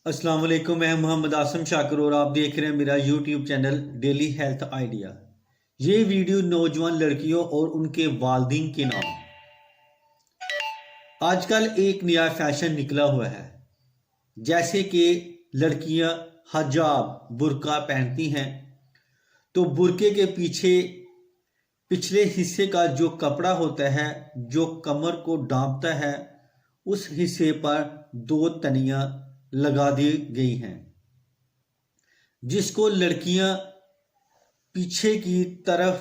السلام علیکم، میں محمد آسم شاکر اور آپ دیکھ رہے ہیں میرا YouTube channel daily health idea. یہ ویڈیو نوجوان لڑکیوں اور ان کے والدین کے نام۔ آج کل ایک نیا فیشن نکلا ہوا ہے، جیسے کہ لڑکیاں حجاب برقع پہنتی ہیں تو برقعے کے پچھلے حصے کا جو کپڑا ہوتا ہے جو کمر کو ڈھانپتا ہے، اس حصے پر 2 تنیاں لگا دی گئی ہیں، جس کو لڑکیاں پیچھے کی طرف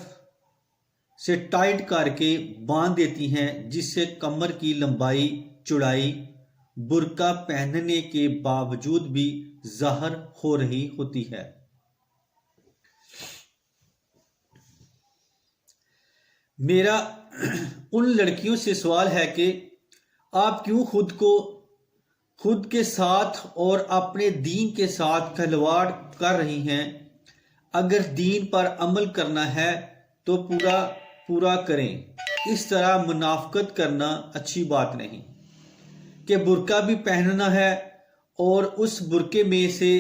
سے ٹائٹ کر کے باندھ دیتی ہیں، جس سے کمر کی لمبائی چوڑائی برقع پہننے کے باوجود بھی ظاہر ہو رہی ہوتی ہے۔ میرا ان لڑکیوں سے سوال ہے کہ آپ کیوں خود کے ساتھ اور اپنے دین کے ساتھ کھلواڑ کر رہی ہیں؟ اگر دین پر عمل کرنا ہے تو پورا کریں۔ اس طرح منافقت کرنا اچھی بات نہیں کہ برقع بھی پہننا ہے اور اس برقعے میں سے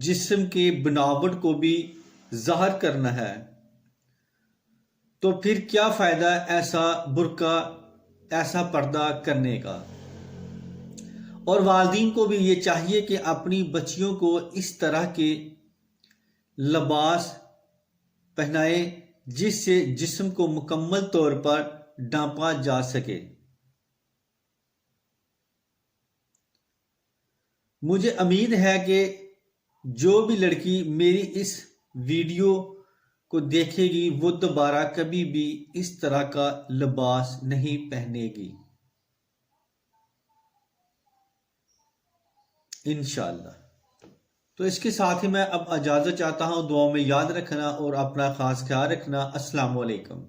جسم کے بناوٹ کو بھی ظاہر کرنا ہے، تو پھر کیا فائدہ ایسا برقع ایسا پردہ کرنے کا؟ اور والدین کو بھی یہ چاہیے کہ اپنی بچیوں کو اس طرح کے لباس پہنائیں جس سے جسم کو مکمل طور پر ڈھانپا جا سکے۔ مجھے امید ہے کہ جو بھی لڑکی میری اس ویڈیو کو دیکھے گی وہ دوبارہ کبھی بھی اس طرح کا لباس نہیں پہنے گی، انشاءاللہ۔ تو اس کے ساتھ ہی میں اب اجازت چاہتا ہوں، دعاؤں میں یاد رکھنا اور اپنا خاص خیال رکھنا۔ السلام علیکم۔